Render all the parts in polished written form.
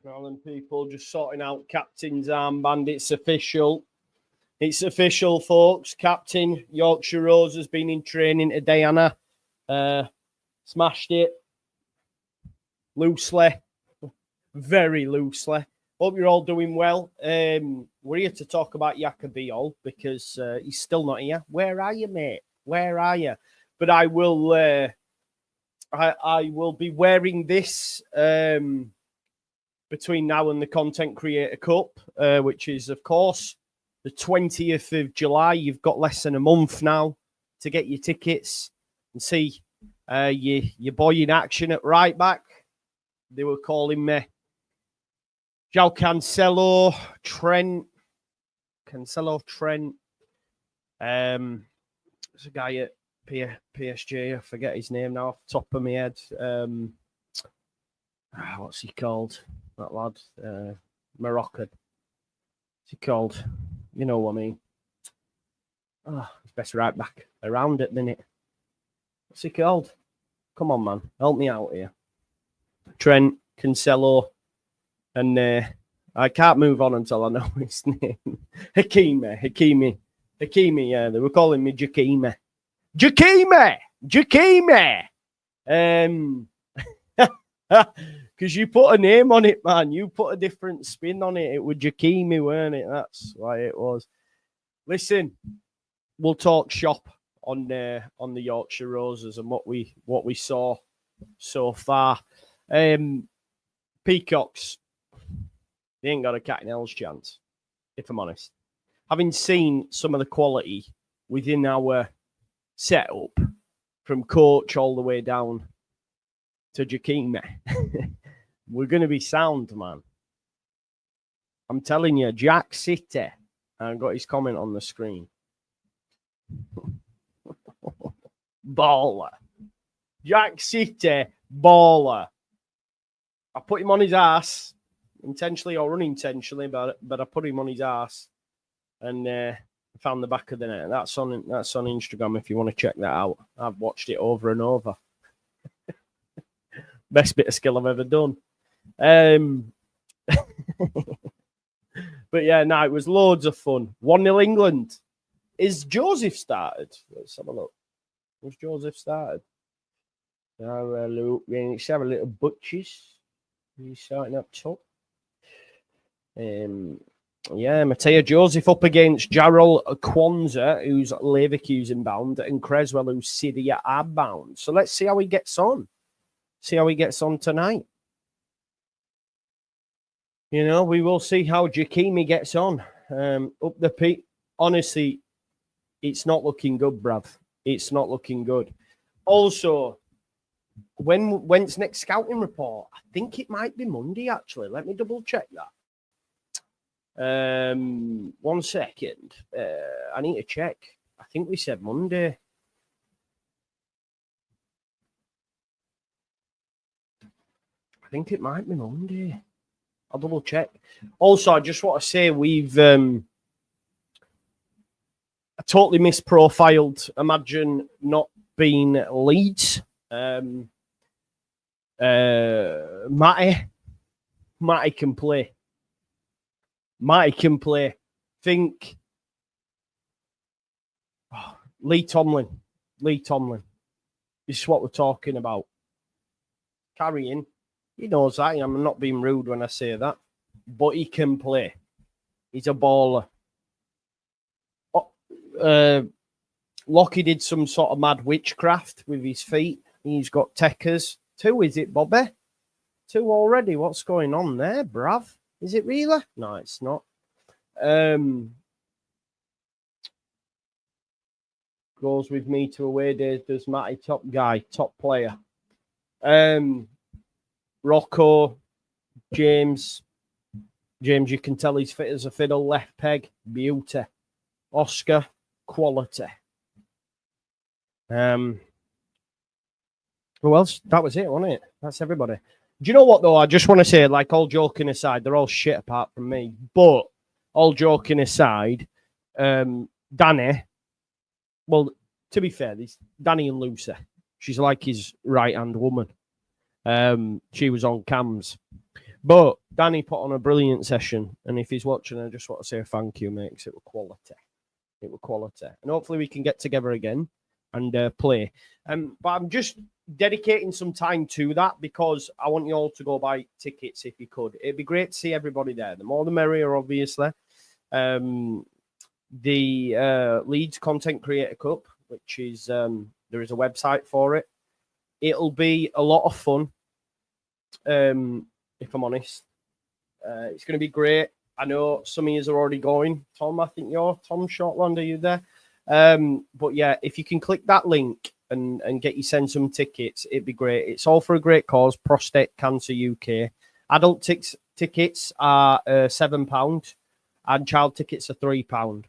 Well, then people just sorting out captain's armband. It's official. It's official, folks. Captain Yorkshire Roses has been in training today, Anna. Smashed it. Loosely. Very loosely. Hope you're all doing well. We're here to talk about Jaka Bijol because he's still not here. Where are you, mate? Where are you? But I will I will be wearing this between now and the Content Creator Cup, which is, of course, the 20th of July. You've got less than a month now to get your tickets and see your boy in action at right back. They were calling me João Cancelo, Trent. There's a guy at PSG. I forget his name now off the top of my head. What's he called? That lad. Moroccan. What's he called? You know what I mean. He's best right back around at the minute. What's he called? Come on, man. Help me out here. Trent, Cancelo, and I can't move on until I know his name. Hakimi, yeah. They were calling me Jakime. Because you put a name on it, man. You put a different spin on it. It was Jakimi, weren't it? That's why it was. Listen, we'll talk shop on the Yorkshire Roses and what we saw so far. Peacocks, they ain't got a cat in hell's chance, if I'm honest. Having seen some of the quality within our setup, from coach all the way down to Jakime, we're going to be sound, man. I'm telling you, Jack City. I've got his comment on the screen. Baller. Jack City, baller. I put him on his ass, intentionally or unintentionally, but I put him on his ass and found the back of the net. That's on Instagram if you want to check that out. I've watched it over and over. Best bit of skill I've ever done. But yeah, no, it was loads of fun. 1-0 England. Is Joseph started? Let's have a look. Was Joseph started? Let's have a little butches. He's starting up top. Yeah, Mateo Joseph up against Jarrell Kwanzaa, who's Leverkusen bound, and Creswell, who's Syria are bound. So let's see how he gets on. See how he gets on tonight. You know, we will see how Jakimi gets on. Up the peak. Honestly, it's not looking good, bruv. It's not looking good. Also, when's next scouting report? I think it might be Monday, actually. Let me double check that. 1 second. I need to check. I think we said Monday. I think it might be Monday. I'll double check. Also, I just want to say we've totally misprofiled. Imagine not being Leeds. Matty can play. Matty can play. Think Lee Tomlin. This is what we're talking about. Carrying. He knows that. I'm not being rude when I say that. But he can play. He's a baller. Lockie did some sort of mad witchcraft with his feet. He's got techers. 2, is it, Bobby? 2 already. What's going on there, bruv? Is it really? No, it's not. Goes with me to away days. Does Matty, top guy, top player. Rocco, James, you can tell he's fit as a fiddle. Left peg, beauty. Oscar, quality. Who else? That was it, wasn't it? That's everybody. Do you know what, though? I just want to say, like, all joking aside, they're all shit apart from me. But all joking aside, Danny, well, to be fair, there's Danny and Lucy. She's like his right-hand woman. She was on cams. But Danny put on a brilliant session, and if he's watching, I just want to say thank you, mate, 'cause it was quality. It was quality. And hopefully we can get together again and play. But I'm just dedicating some time to that because I want you all to go buy tickets if you could. It'd be great to see everybody there. The more the merrier, obviously. The Leeds Content Creator Cup, which is there is a website for it. It'll be a lot of fun, if I'm honest. It's going to be great. I know some of you are already going. Tom, I think you're Tom Shortland. Are you there? But yeah, if you can click that link and get you send some tickets, it'd be great. It's all for a great cause, Prostate Cancer UK. Adult tickets are £7 and child tickets are £3.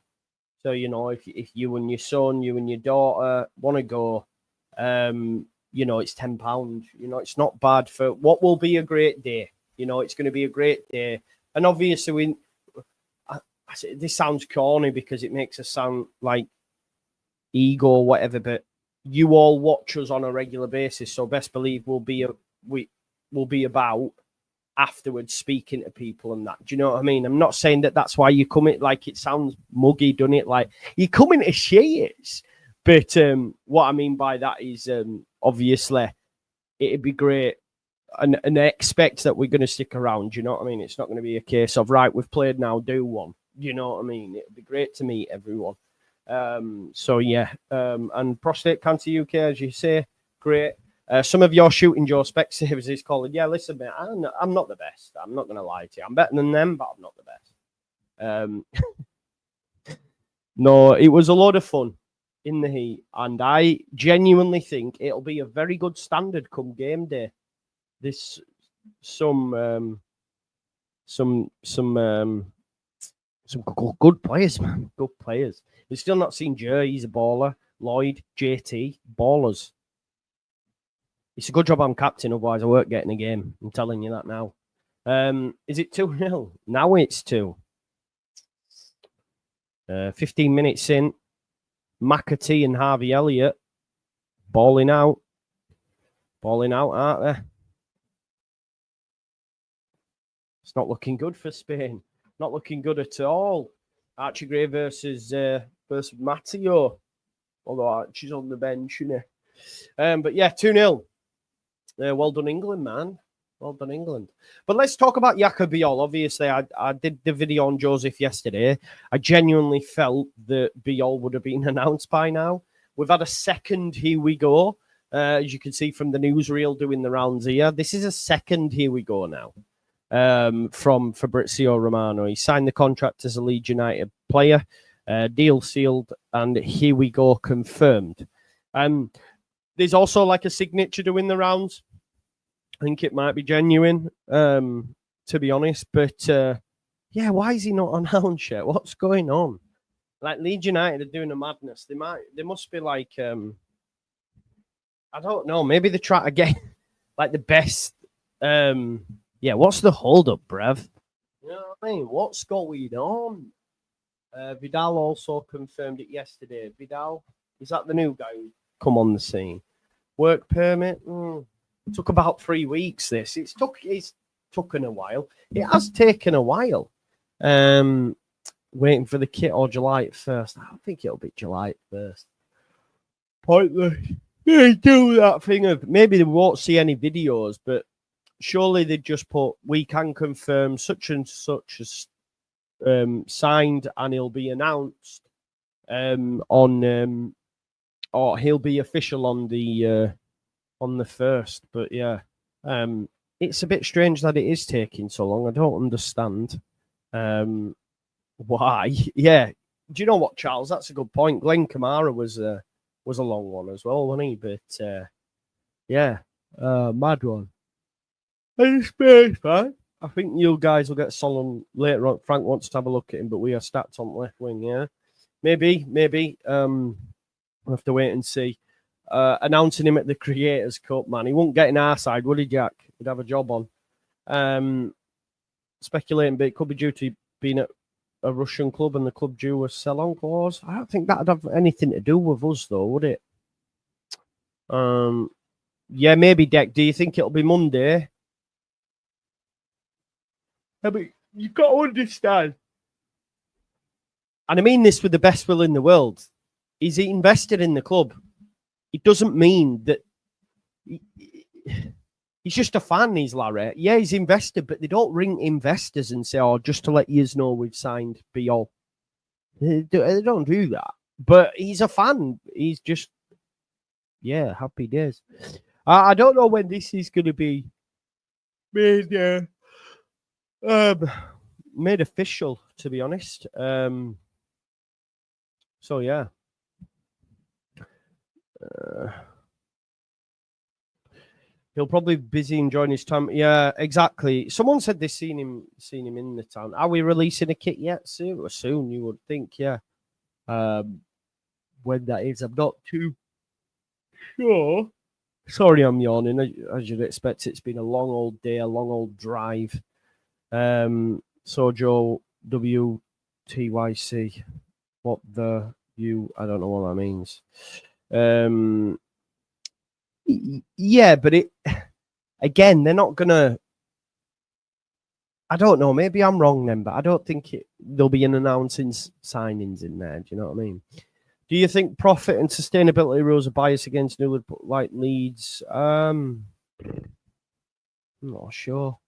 So, you know, if you and your son, you and your daughter want to go, you know, it's £10. You know, it's not bad for what will be a great day. You know, it's going to be a great day. And obviously, this sounds corny because it makes us sound like ego or whatever, but you all watch us on a regular basis. So best believe we'll be about afterwards speaking to people and that. Do you know what I mean? I'm not saying that that's why you come in, like it sounds muggy, doesn't it? Like you come in to shit. But what I mean by that is obviously it'd be great. And I expect that we're going to stick around. You know what I mean? It's not going to be a case of, right, we've played now, do one. You know what I mean? It'd be great to meet everyone. So, yeah. And Prostate Cancer UK, as you say, great. Some of your shooting Joe Specsavers is calling. Yeah, listen, mate, I'm not the best. I'm not going to lie to you. I'm better than them, but I'm not the best. No, it was a lot of fun in the heat. And I genuinely think it'll be a very good standard come game day. This some good players, man. Good players. We've still not seen Joe. He's a baller. Lloyd, JT, ballers. It's a good job I'm captain, otherwise I weren't getting a game. I'm telling you that now. Is it 2-0? Now it's 2. 15 minutes in. McAtee and Harvey Elliott balling out. Balling out, aren't they? It's not looking good for Spain. Not looking good at all. Archie Gray versus Matteo. Although Archie's on the bench, isn't he? But yeah, 2-0. Well done, England, man. Well done, England. But let's talk about Jaka Bijol. Obviously, I did the video on Joseph yesterday. I genuinely felt that Bijol would have been announced by now. We've had a second here we go. As you can see from the newsreel doing the rounds here. This is a second here we go now. From Fabrizio Romano. He signed the contract as a Leeds United player, deal sealed, and here we go, confirmed. There's also like a signature doing the rounds. I think it might be genuine, to be honest, but yeah, why is he not announced yet? What's going on? Like Leeds United are doing a madness. They must be like, I don't know, maybe they try to get like the best, yeah, what's the hold-up, Brev? You know what I mean? What's going on? Vidal also confirmed it yesterday. Vidal, is that the new guy who come on the scene? Work permit? It took about 3 weeks, this. It's taken a while. It has taken a while. Waiting for the kit or July 1st. I don't think it'll be July 1st. Pointless. They do that thing of, maybe they won't see any videos, but surely they just put, we can confirm such and such as signed and he'll be announced on or he'll be official on the 1st. But yeah, it's a bit strange that it is taking so long. I don't understand why. Yeah, do you know what, Charles? That's a good point. Glenn Kamara was a long one as well, wasn't he? But yeah, mad one. Space, man. I think you guys will get Solon later on. Frank wants to have a look at him, but we are stacked on left wing, yeah. Maybe. We'll have to wait and see. Announcing him at the Creators Cup, man. He won't get in our side, would he, Jack? He'd have a job on. Speculating, but it could be due to being at a Russian club and the club due a sell-on clause. I don't think that'd have anything to do with us, though, would it? Yeah, maybe, Deck. Do you think it'll be Monday? I mean, you've got to understand. And I mean this with the best will in the world. Is he invested in the club? It doesn't mean that he's just a fan, he's Larry. Yeah, he's invested, but they don't ring investors and say, oh, just to let you know we've signed Bijol. They don't do that. But he's a fan. He's just, yeah, happy days. I don't know when this is going to be made official, to be honest. So, yeah. He'll probably be busy enjoying his time. Yeah, exactly. Someone said they've seen him in the town. Are we releasing a kit yet? Soon, you would think, yeah. When that is, I'm not too sure. Sorry, I'm yawning. As you'd expect, it's been a long old day, a long old drive. So Joe WTYC, what the you? I don't know what that means. Yeah, but it again, they're not gonna. I don't know. Maybe I'm wrong then, but I don't think there'll be an announcing signings in there. Do you know what I mean? Do you think profit and sustainability rules are biased against new like Leeds? I'm not sure.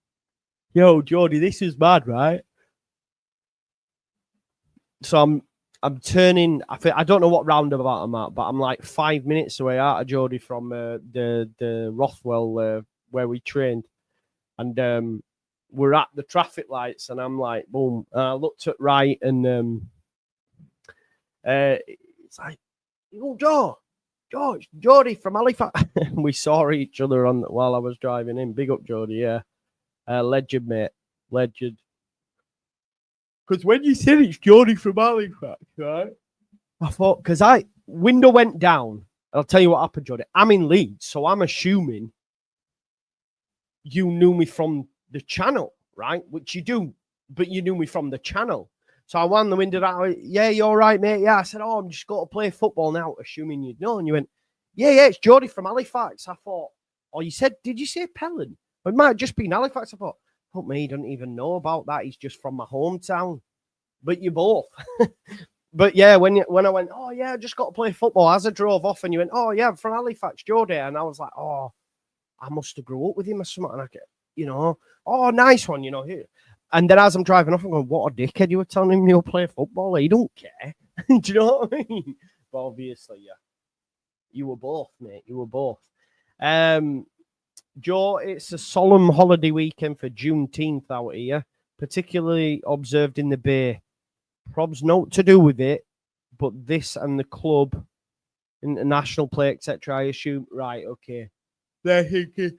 Yo, Jordy, this is bad, right? So I'm turning. I don't know what roundabout I'm at, but I'm like 5 minutes away out of Jordy from the Rothwell where we trained, and we're at the traffic lights, and I'm like, boom. I looked at right, and it's like, oh, Jordy from Halifax. We saw each other while I was driving in. Big up, Jordy, yeah. Legend, mate. Legend. Because when you said it's Jordy from Halifax, right? I thought, because window went down. I'll tell you what happened, Jordy. I'm in Leeds, so I'm assuming you knew me from the channel, right? Which you do, but you knew me from the channel. So I wound the window down. Yeah, you're all right, mate. Yeah, I said, I'm just got to play football now, assuming you'd know. And you went, yeah, it's Jordy from Halifax. I thought, did you say Pelham? It might have just been Halifax. I thought, fuck me, he doesn't even know about that. He's just from my hometown. But you both. But yeah, when I went, I just got to play football, as I drove off, and you went, I'm from Halifax, Jordy. And I was like, I must have grew up with him or something. And I get, nice one, here. And then as I'm driving off, I'm going, what a dickhead, you were telling him you'll play football. He don't care. Do you know what I mean? But obviously, yeah. You were both, mate. You were both. Joe, it's a solemn holiday weekend for Juneteenth out here, particularly observed in the Bay. Probs not to do with it, but this and the club, international play, etc. I assume, right, okay. They're thinking,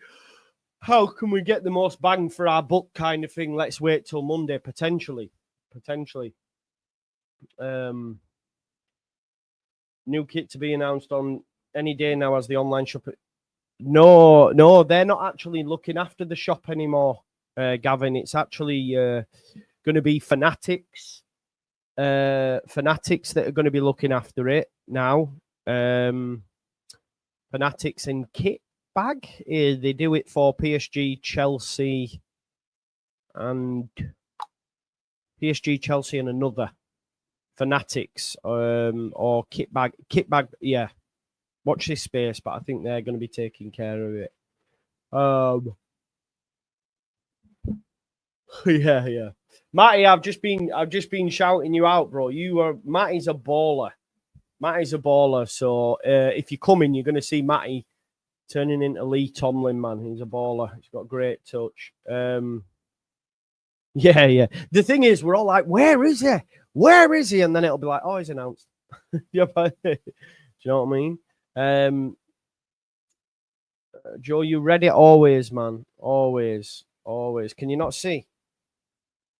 how can we get the most bang for our buck kind of thing? Let's wait till Monday, potentially. New kit to be announced on any day now as the online shop. No, they're not actually looking after the shop anymore, Gavin. It's actually going to be Fanatics. Fanatics that are going to be looking after it now. Fanatics in kit bag. They do it for PSG, Chelsea, and another Fanatics or kit bag. Yeah. Watch this space, but I think they're going to be taking care of it. Yeah. Matty, I've just been shouting you out, bro. Matty's a baller. So if you come in, you're going to see Matty turning into Lee Tomlin, man. He's a baller. He's got great touch. Yeah. The thing is, we're all like, where is he? And then it'll be like, he's announced. Yeah, but, do you know what I mean? Joe, you read it always, man. Always. Can you not see?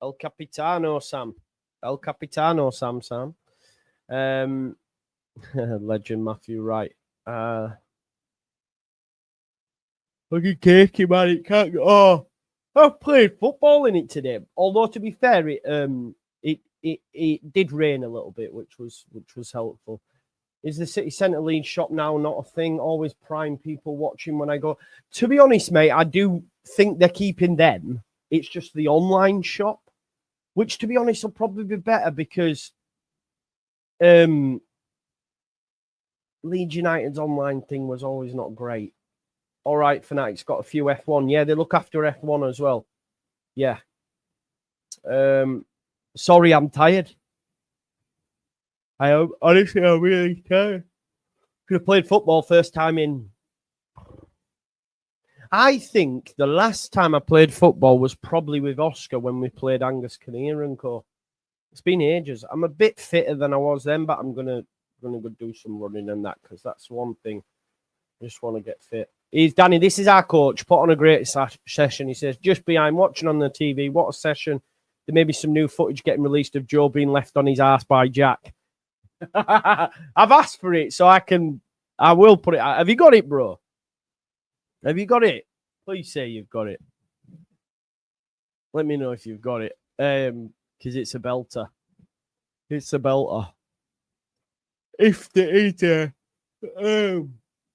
El Capitano, Sam. Sam. Legend Matthew Wright. Fucking cakey, man. It can't go. I've played football in it today. Although to be fair, it did rain a little bit, which was helpful. Is the city centre Leeds shop now not a thing? Always prime people watching when I go. To be honest, mate, I do think they're keeping them It's just the online shop, which, to be honest, will probably be better because Leeds United's online thing was always not great. All right, Fanatics got a few F1. Yeah, they look after F1 as well. Yeah. Sorry, I'm tired. Honestly, I'm really tired. Could have played football first time in. I think the last time I played football was probably with Oscar when we played Angus Kinnear and Co. It's been ages. I'm a bit fitter than I was then, but I'm gonna go do some running and that because that's one thing. I just want to get fit. He's Danny. This is our coach. Put on a great session. He says just behind watching on the TV. What a session! There may be some new footage getting released of Joe being left on his ass by Jack. I've asked for it, so I will put it out. Have you got it, bro? Have you got it? Please say you've got it. Let me know if you've got it. Because it's a belter. It's a belter. If there is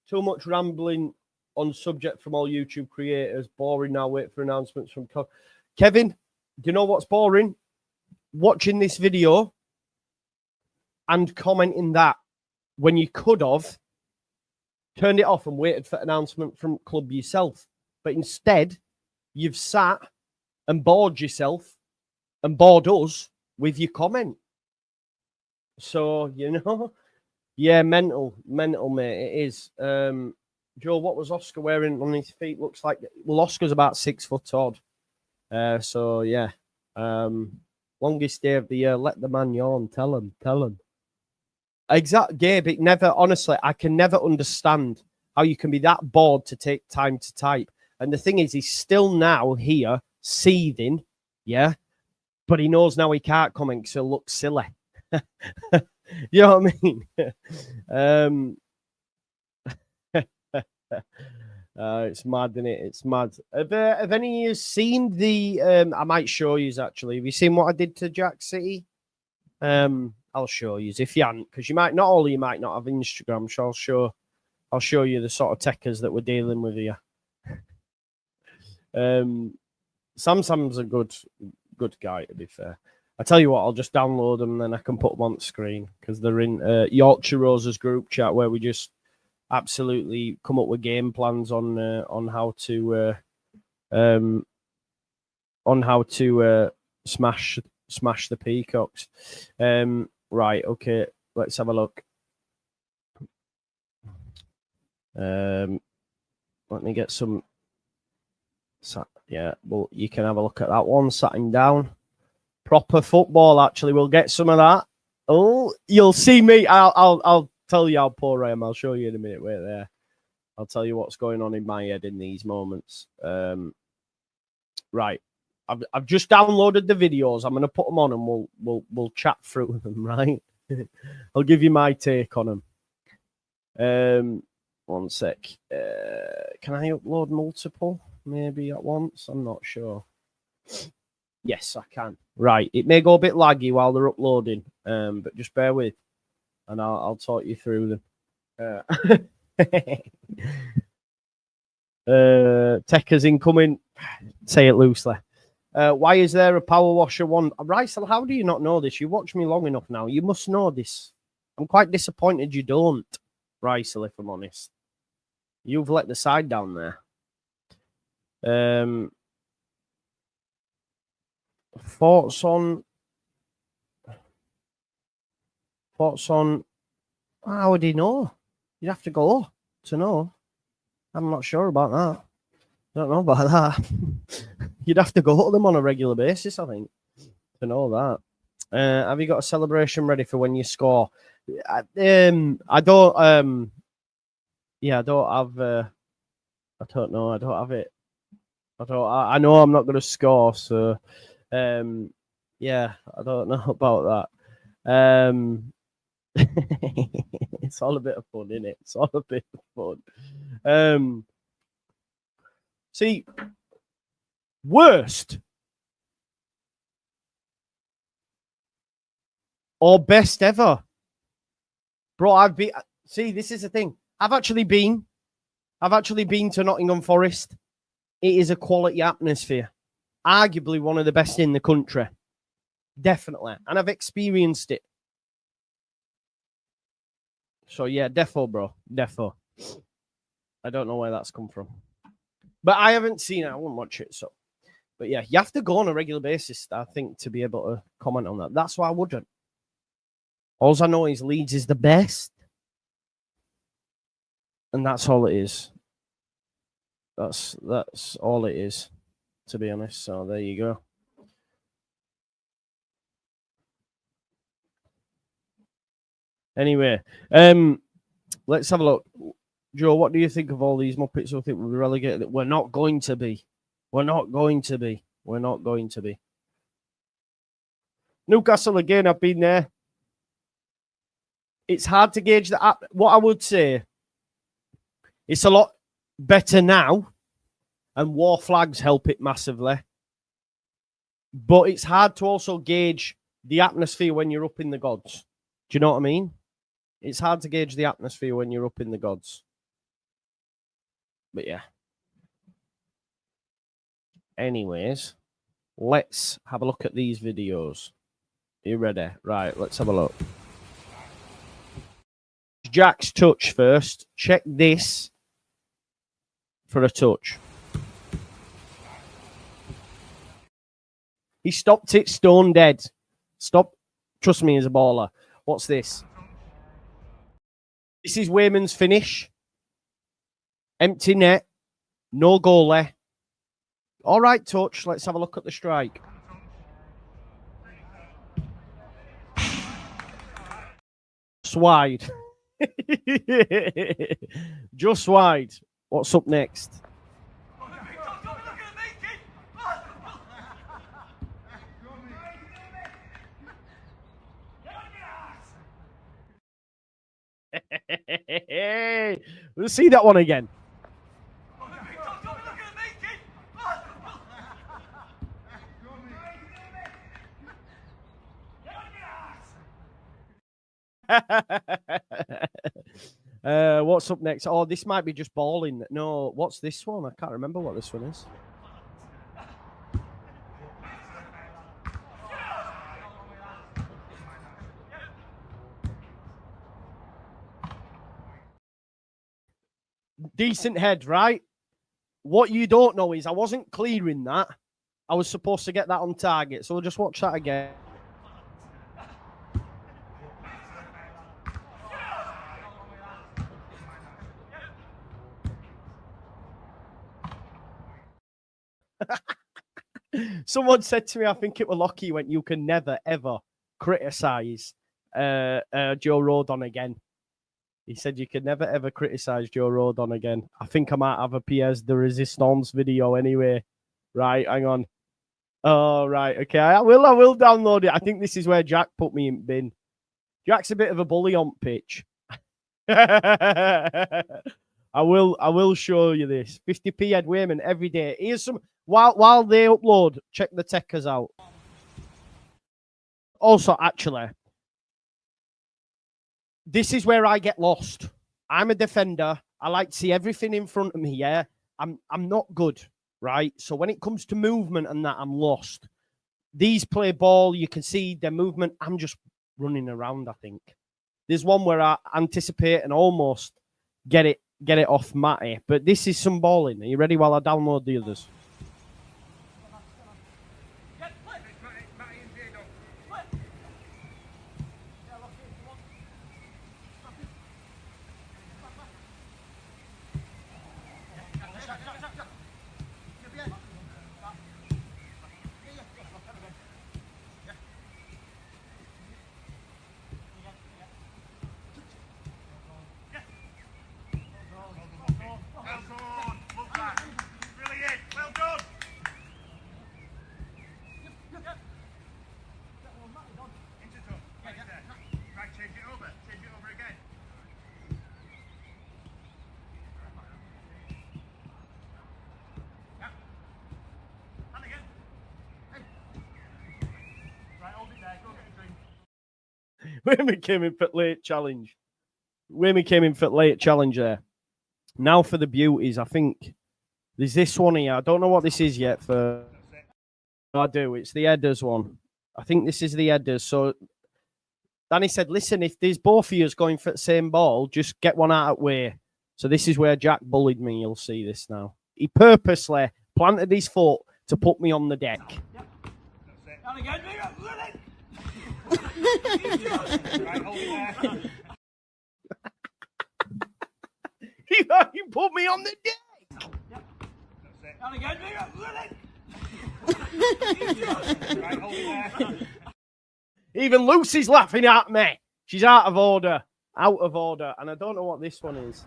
too much rambling on subject from all YouTube creators. Boring now. Wait for announcements from Kevin. Do you know what's boring? Watching this video and commenting that when you could have turned it off and waited for announcement from club yourself. But instead, you've sat and bored yourself and bored us with your comment. So, yeah, mental, mate. It is. Joe, what was Oscar wearing on his feet? Looks like, well, Oscar's about 6 foot odd. So, yeah. Longest day of the year. Let the man yawn. Tell him. Exactly, Gabe. Honestly, I can never understand how you can be that bored to take time to type. And the thing is, he's still now here seething, yeah, but he knows now he can't comment because he'll look silly. You know what I mean? It's mad, isn't it? It's mad. Have any of you seen the? I might show you actually. Have you seen what I did to Jack City? I'll show you if you haven't, because you might not. All of you might not have Instagram. So I'll show you the sort of techers that we're dealing with here. Sam's a good guy, to be fair. I tell you what, I'll just download them and then I can put them on the screen because they're in Yorkshire Roses group chat where we just absolutely come up with game plans on how to smash the Peacocks. Right, okay, let's have a look. Let me get some. Yeah, well, you can have a look at that one. Sat him down. Proper football, actually. We'll get some of that. Oh, you'll see me. I'll tell you how poor I am. I'll show you in a minute. Wait there. I'll tell you what's going on in my head in these moments. Right. I've just downloaded the videos. I'm going to put them on and we'll chat through them, right? I'll give you my take on them. One sec. Can I upload multiple? Maybe at once? I'm not sure. Yes, I can. Right. It may go a bit laggy while they're uploading, but just bear with, and I'll talk you through them. Techers incoming. Say it loosely. Why is there a power washer one? Rysel, how do you not know this? You watch me long enough now. You must know this. I'm quite disappointed you don't, Rysel, if I'm honest. You've let the side down there. Thoughts on how would he know? You'd have to go to know. I'm not sure about that. I don't know about that. You'd have to go to them on a regular basis, I think, to know that. Have you got a celebration ready for when you score? I don't. Yeah, I don't have. I don't know. I don't have it. I know I'm not going to score, so yeah, I don't know about that. It's all a bit of fun, isn't it? It's all a bit of fun. See, worst or best ever, bro. I've been. See, this is the thing. I've actually been to Nottingham Forest. It is a quality atmosphere. arguably one of the best in the country. Definitely. And I've experienced it. So, yeah, defo, bro. Defo. I don't know where that's come from. But I haven't seen it. I won't watch it. So, but yeah, you have to go on a regular basis, I think, to be able to comment on that. That's why I wouldn't. All I know is Leeds is the best. And that's all it is. That's all it is, to be honest. So there you go. Anyway, let's have a look. Joe, what do you think of all these Muppets who think we'll be relegated? We're not going to be. We're not going to be. We're not going to be. Newcastle again, I've been there. It's hard to gauge that. What I would say, it's a lot better now, and war flags help it massively. But it's hard to also gauge the atmosphere when you're up in the gods. Do you know what I mean? It's hard to gauge the atmosphere when you're up in the gods. But yeah. Anyways, let's have a look at these videos. Are you ready? Right, let's have a look. Jack's touch first. Check this for a touch. He stopped it stone dead. Stop. Trust me, he's a baller. What's this? This is Wayman's finish. Empty net. No goalie. All right, touch. Let's have a look at the strike. Just wide. Just wide. What's up next? Let's see that one again. What's up next? Oh, this might be just balling. No, what's this one? I can't remember what this one is. Decent head, right? What you don't know is I wasn't clearing that. I was supposed to get that on target. So we'll just watch that again. Someone said to me, I think it was Lockie, went, you can never, ever criticise Joe Rodon again. He said you can never, ever criticise Joe Rodon again. I think I might have a PS de Resistance video anyway. Right, hang on. Oh, right, okay. I will download it. I think this is where Jack put me in bin. Jack's a bit of a bully on pitch. I will show you this. 50p Ed Wayman every day. Here's some while they upload, check the techers out. Also, actually, this is where I get lost. I'm a defender. I like to see everything in front of me, yeah. I'm not good, right? So when it comes to movement and that, I'm lost. These play ball, you can see their movement. I'm just running around, I think. There's one where I anticipate and almost get it off Matty. But this is some balling. Are you ready while I download the others? Wayman came in for late challenge. Wayman came in for late challenge there. Now for the beauties, I think there's this one here. I don't know what this is yet for I do. It's the headers one. I think this is the headers. So Danny said, listen, if there's both of you going for the same ball, just get one out of the way. So this is where Jack bullied me. You'll see this now. He purposely planted his foot to put me on the deck. Yep. He put me on the deck. Yep. Even Lucy's laughing at me. She's out of order. Out of order. And I don't know what this one is.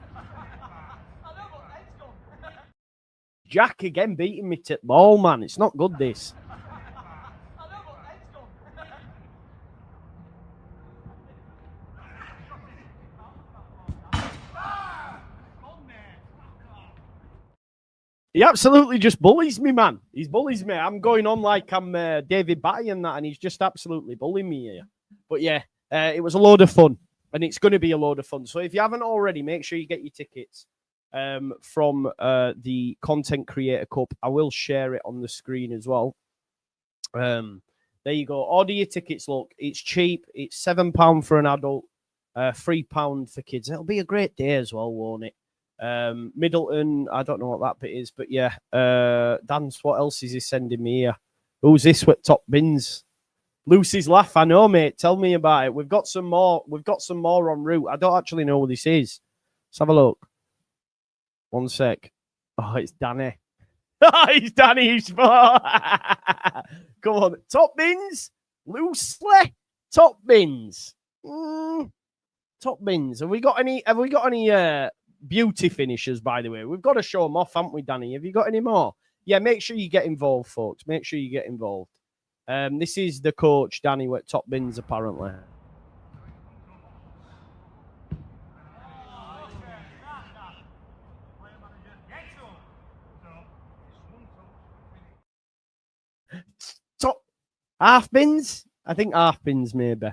Jack again beating me to the ball, man. It's not good, this. He absolutely just bullies me, man. He bullies me. I'm going on like I'm David Batty and that, and he's just absolutely bullying me here. But yeah, it was a load of fun, and it's going to be a load of fun. So if you haven't already, make sure you get your tickets from the Content Creator Cup. I will share it on the screen as well. There you go. Order your tickets. Look, it's cheap. It's £7 for an adult, £3 for kids. It'll be a great day as well, won't it? Middleton, I don't know what that bit is, but yeah. Dance, what else is he sending me here? Who's this with top bins? Lucy's laugh. I know, mate. Tell me about it. We've got some more. We've got some more en route. I don't actually know what this is. Let's have a look. One sec. Oh, it's Danny. It's Danny. Come on. Top bins. Loosely. Top bins. Top bins. Have we got any beauty finishers, by the way? We've got to show them off, haven't we, Danny? Have you got any more? Yeah, make sure you get involved, folks. Make sure you get involved. This is the coach, Danny, with top bins, apparently. Top half bins? I think half bins, maybe. I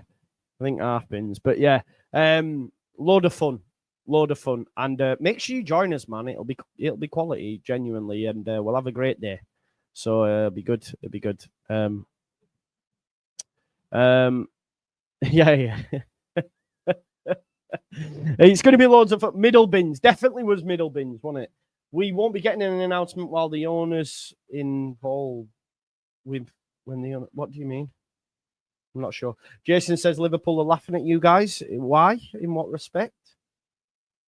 think half bins. But yeah, load of fun. Load of fun, and make sure you join us, man. It'll be quality, genuinely, and we'll have a great day. So it'll be good. It'll be good. Yeah. It's going to be loads of fun. Middle bins. Definitely was middle bins, wasn't it? We won't be getting an announcement while the owner's involved with when the owner. What do you mean? I'm not sure. Jason says Liverpool are laughing at you guys. Why? In what respect?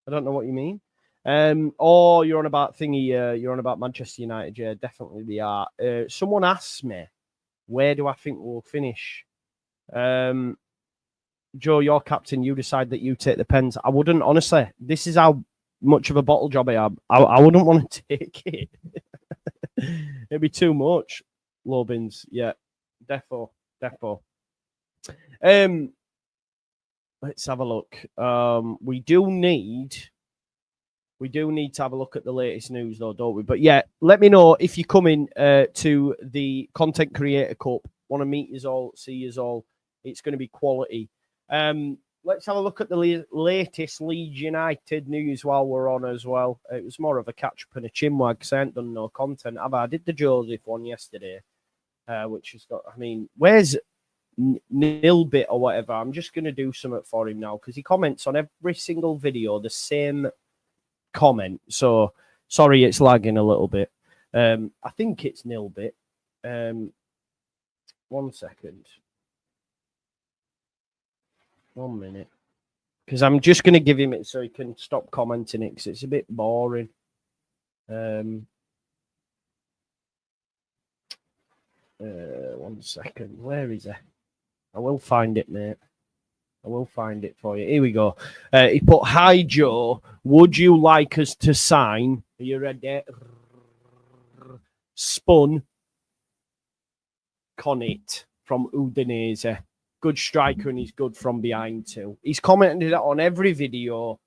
I don't know what you mean. Or you're on about thingy. You're on about Manchester United. Yeah, definitely they are. Someone asked me, where do I think we'll finish? Joe, you're captain. You decide that you take the pens. I wouldn't, honestly. This is how much of a bottle job I have. I wouldn't want to take it. It'd be too much. Low bins. Yeah, defo. Let's have a look. We do need to have a look at the latest news, though, don't we? But yeah, let me know if you're coming to the Content Creator Cup. Want to meet you all, see you all. It's going to be quality. Let's have a look at the latest Leeds United news while we're on as well. It was more of a catch-up and a chinwag because I haven't done no content. I did the Joseph one yesterday, which has got, I mean, where's Nilbit or whatever? I'm just going to do something for him now because he comments on every single video the same comment. So sorry, it's lagging a little bit. I think it's Nilbit. 1 second. 1 minute. Because I'm just going to give him it so he can stop commenting it because it's a bit boring. 1 second. Where is he? I will find it, mate. I will find it for you. Here we go. He put, "Hi, Joe. Would you like us to sign?" Are you ready? Spun Conit from Udinese. Good striker, and he's good from behind too. He's commented on every video.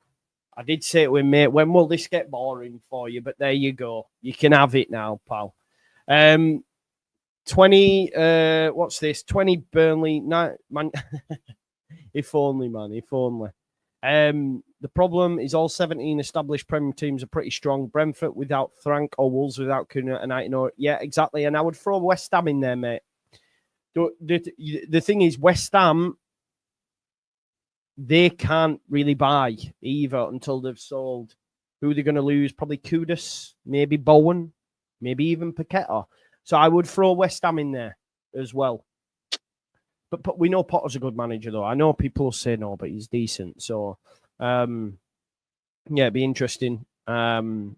I did say to him, mate, when will this get boring for you? But there you go. You can have it now, pal. 20, what's this? 20 Burnley, man. If only, man, if only. The problem is all 17 established Premier teams are pretty strong. Brentford without Frank or Wolves without Kuna and Aitino. Yeah, exactly. And I would throw West Ham in there, mate. The thing is, West Ham, they can't really buy either until they've sold. Who they're going to lose? Probably Kudus, maybe Bowen, maybe even Paqueta. So I would throw West Ham in there as well. But we know Potter's a good manager, though. I know people say no, but he's decent. So, yeah, it'd be interesting. But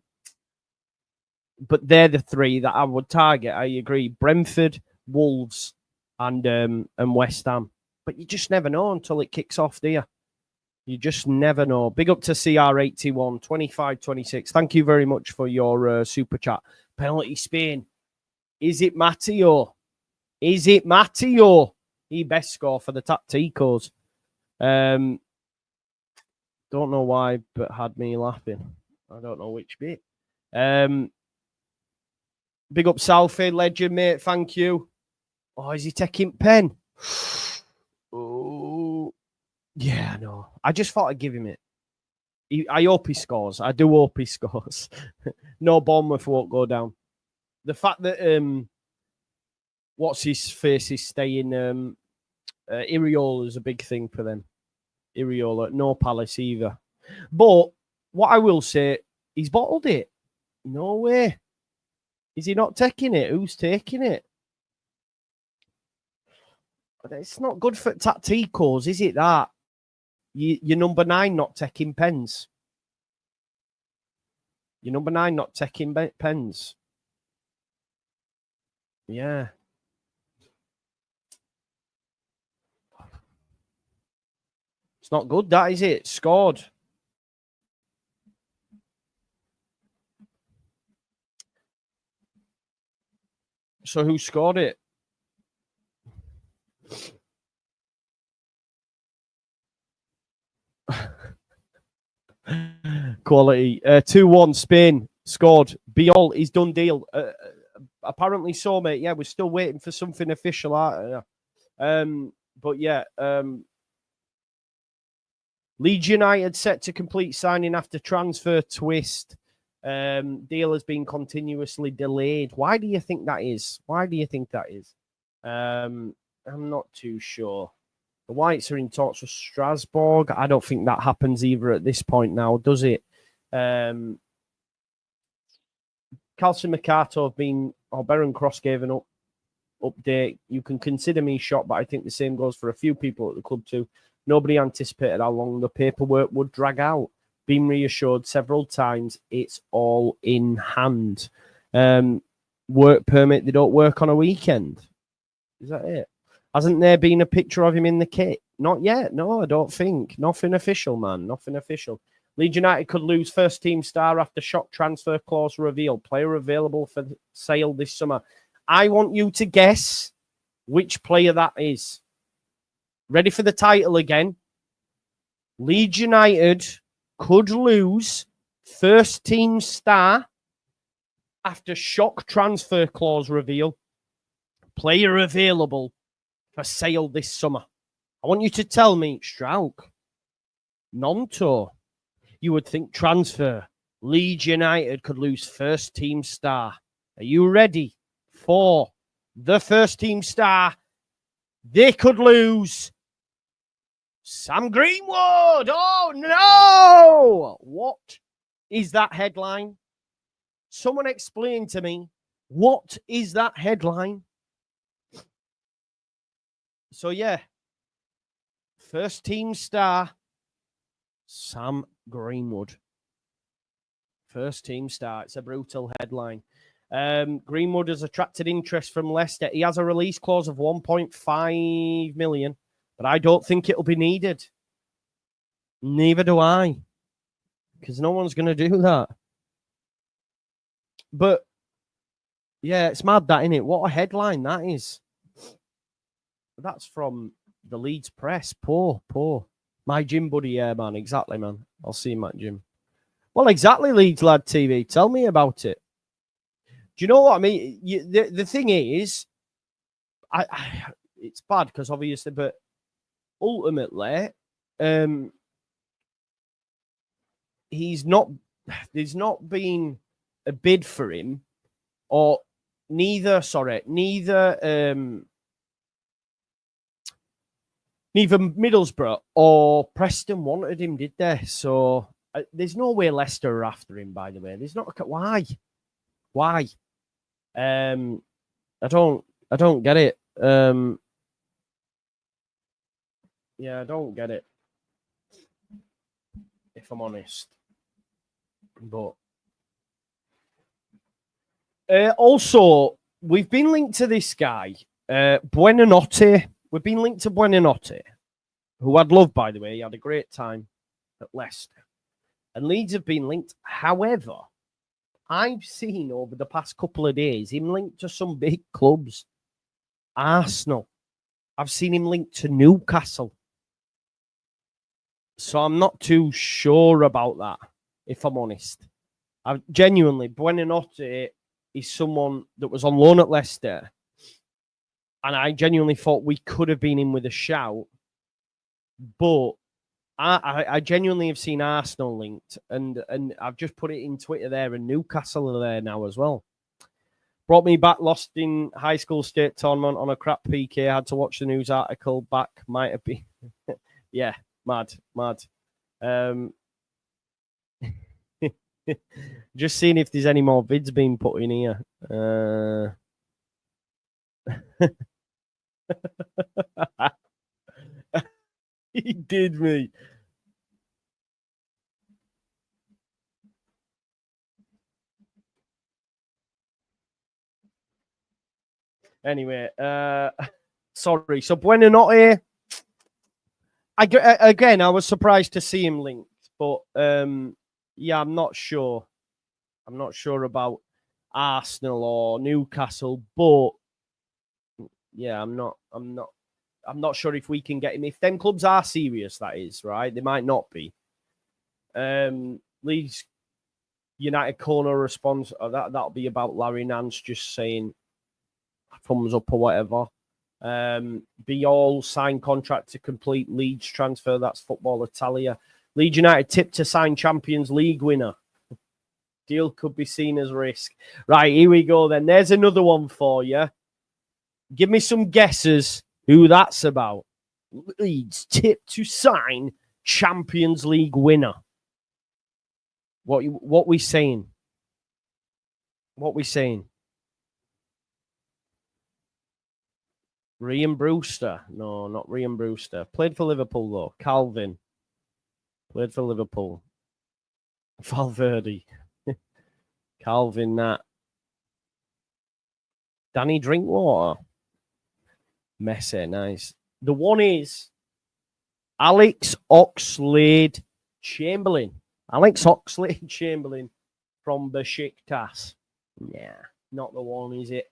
they're the three that I would target. I agree. Brentford, Wolves, and West Ham. But you just never know until it kicks off, do you? You just never know. Big up to CR81, 25-26. Thank you very much for your super chat. Penalty Spain. Is it Matteo? Is it Matteo? He best score for the Tacticos. Don't know why, but had me laughing. I don't know which bit. Big up Southie, legend, mate. Thank you. Oh, is he taking pen? Oh, yeah, I know. I just thought I'd give him it. I hope he scores. I do hope he scores. No, Bournemouth won't go down. The fact that what's his face is staying. Iriola is a big thing for them. Iriola, no Palace either. But what I will say, he's bottled it. No way. Is he not taking it? Who's taking it? It's not good for Tacticos, is it? That you're number 9 not taking pens. You're number 9 not taking pens. Yeah. It's not good, that, is it? Scored. So who scored it? Quality. 2-1 Spain scored. Bijol is done deal. Apparently so, mate. Yeah, we're still waiting for something official. But yeah, Leeds United set to complete signing after transfer twist. Deal has been continuously delayed. Why do you think that is? I'm not too sure. The Whites are in talks with Strasbourg. I don't think that happens either at this point now, does it? Calcium Mercato have been, Baron Cross gave an update. You can consider me shocked, but I think the same goes for a few people at the club too. Nobody anticipated how long the paperwork would drag out. Been reassured several times it's all in hand. Work permit, they don't work on a weekend. Is that it? Hasn't there been a picture of him in the kit? Not yet. No, I don't think. Nothing official, man. Nothing official. Leeds United could lose first team star after shock transfer clause revealed. Player available for sale this summer. I want you to guess which player that is. Ready for the title again? Leeds United could lose first team star after shock transfer clause reveal. Player available for sale this summer. I want you to tell me, Strauch, Nonto. You would think transfer. Leeds United could lose first team star. Are you ready for the first team star? They could lose Sam Greenwood. Oh, no. What is that headline? Someone explain to me. What is that headline? So, yeah. First team star, Sam Greenwood. First team star. It's a brutal headline. Greenwood has attracted interest from Leicester. He has a release clause of 1.5 million, but I don't think it'll be needed. Neither do I, because no one's going to do that. But, yeah, it's mad that, innit? What a headline that is. That's from the Leeds Press. Poor. My gym buddy, yeah, man. Exactly, man. I'll see him at gym. Well, exactly, Leeds Lad TV. Tell me about it. Do you know what I mean? The thing is, it's bad because obviously, but ultimately, there's not been a bid for him, or neither Middlesbrough or Preston wanted him, did they? So there's no way Leicester are after him, by the way. There's not. Why? I don't get it. Yeah, I don't get it, if I'm honest. But also, we've been linked to this guy, Buonanotte. We've been linked to Buonanotte, who I'd love, by the way. He had a great time at Leicester. And Leeds have been linked. However, I've seen over the past couple of days him linked to some big clubs. Arsenal. I've seen him linked to Newcastle. So I'm not too sure about that, if I'm honest. Genuinely, Buonanotte is someone that was on loan at Leicester. And I genuinely thought we could have been in with a shout. But I genuinely have seen Arsenal linked. And I've just put it in Twitter there. And Newcastle are there now as well. Brought me back, lost in high school state tournament on a crap PK. Had to watch the news article back. Might have been. Yeah, mad. Just seeing if there's any more vids being put in here. He did me. Anyway, sorry. So Buonanotte. Again, I was surprised to see him linked, but yeah, I'm not sure. I'm not sure about Arsenal or Newcastle, but yeah, I'm not sure if we can get him. If them clubs are serious, that is, right? They might not be. Leeds United corner response, that'll be about Larry Nance just saying thumbs up or whatever. Bijol signed contract to complete Leeds transfer. That's Football Italia. Leeds United tipped to sign Champions League winner. Deal could be seen as risk. Right, here we go then. There's another one for you. Give me some guesses who that's about. Leeds tipped to sign Champions League winner. What we saying? What we saying? Ryan Brewster. No, not Ryan Brewster. Played for Liverpool, though. Calvin. Played for Liverpool. Valverde. Calvin, that. Danny Drinkwater. Messi, nice. The one is Alex Oxlade-Chamberlain. Alex Oxlade-Chamberlain from Besiktas. Yeah, not the one, is it?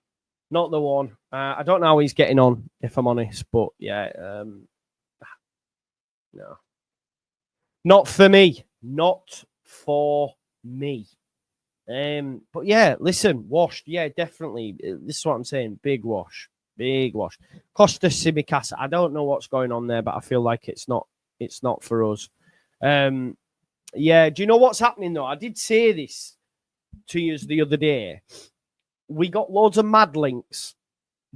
Not the one. I don't know how he's getting on, if I'm honest. But yeah, no. Not for me. Not for me. But yeah, listen, washed. Yeah, definitely. This is what I'm saying. Big wash. Big wash. Costa Simicasa. I don't know what's going on there, but I feel like it's not for us. Yeah, do you know what's happening though? I did say this to you the other day. We got loads of mad links.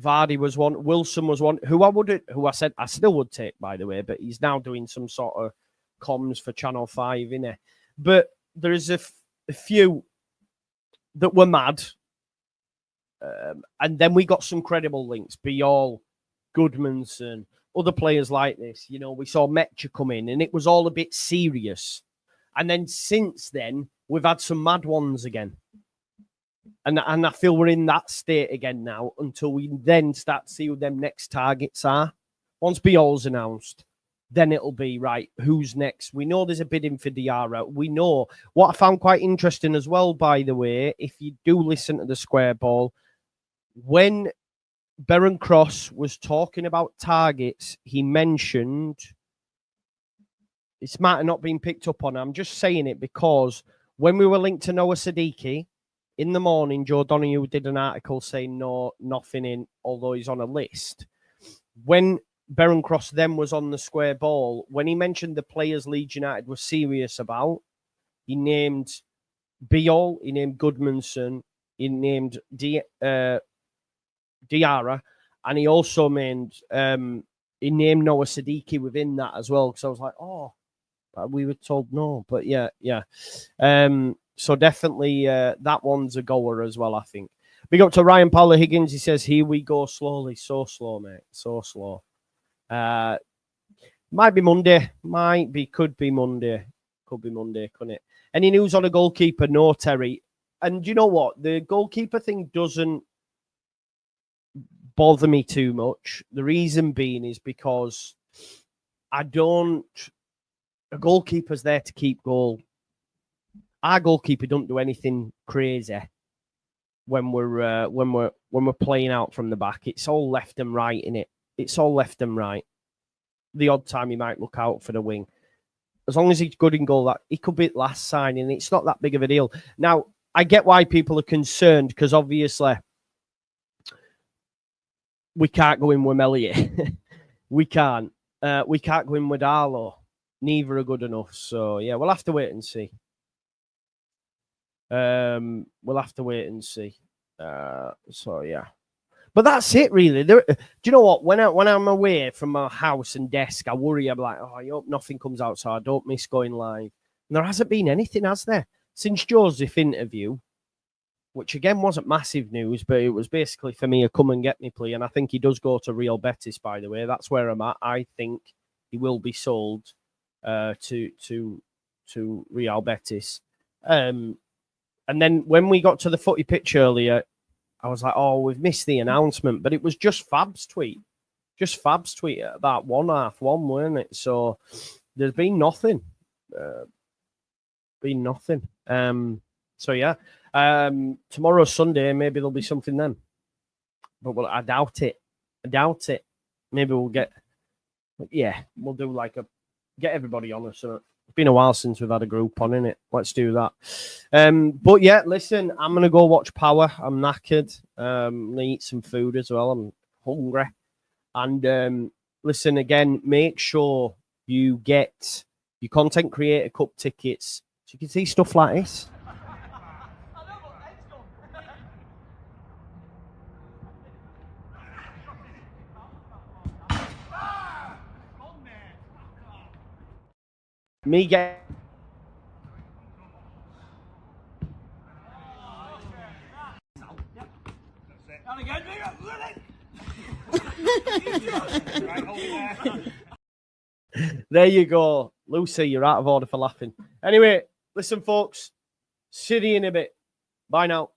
Vardy was one. Wilson was one. Who I said I still would take, by the way, but he's now doing some sort of comms for Channel 5, innit? But there is a few that were mad. And then we got some credible links. Bijol, Goodmanson, other players like this. You know, we saw Metcha come in and it was all a bit serious. And then since then, we've had some mad ones again. And I feel we're in that state again now until we then start to see who them next targets are. Once Bijol's announced, then it'll be, right, who's next? We know there's a bidding for Diarra. We know. What I found quite interesting as well, by the way, if you do listen to the Square Ball, when Baron Cross was talking about targets, he mentioned, this might have not been picked up on, I'm just saying it because when we were linked to Noah Siddiqui, in the morning, Joe Donoghue did an article saying no, nothing in, although he's on a list. When Baron Cross then was on the Square Ball, when he mentioned the players Leeds United were serious about, He named Bijol. He named Goodmanson. He named Diarra. And he also named he named Noah Siddiqui within that as well. So I was like, oh, we were told no. But yeah. So definitely that one's a goer as well, I think. Big up to Ryan Paula Higgins. He says, here we go slowly. So slow, mate. So slow. Might be Monday. Could be Monday. Could be Monday, couldn't it? Any news on a goalkeeper? No, Terry. And you know what? The goalkeeper thing doesn't bother me too much. The reason being is because a goalkeeper's there to keep goal. Our goalkeeper don't do anything crazy when we're playing out from the back. It's all left and right, innit? It's all left and right. The odd time he might look out for the wing. As long as he's good in goal, that he could be last signing. It's not that big of a deal. Now, I get why people are concerned, because obviously we can't go in with Melliot. We can't. We can't go in with Arlo. Neither are good enough. So, yeah, we'll have to wait and see. We'll have to wait and see. So, yeah. But that's it, really. Do you know what? When I'm away from my house and desk, I worry. I'm like, oh, I hope nothing comes out so I don't miss going live. And there hasn't been anything, has there? Since Joseph interview, which again wasn't massive news, but it was basically for me a come and get me plea. And I think he does go to Real Betis, by the way. That's where I'm at. I think he will be sold to Real Betis. And then when we got to the footy pitch earlier, I was like, oh, we've missed the announcement. But it was just Fab's tweet. Just Fab's tweet at about 1:30, weren't it? So there's been nothing. So, yeah. Tomorrow's Sunday. Maybe there'll be something then. But I doubt it. Maybe we'll get... Yeah, we'll do like get everybody on us. It's been a while since we've had a group on, innit? Let's do that. But yeah, listen, I'm going to go watch Power. I'm knackered. I'm going to eat some food as well. I'm hungry. And listen, again, make sure you get your Content Creator Cup tickets so you can see stuff like this. Me get... There you go. Lucy, you're out of order for laughing. Anyway, listen, folks. See you in a bit. Bye now.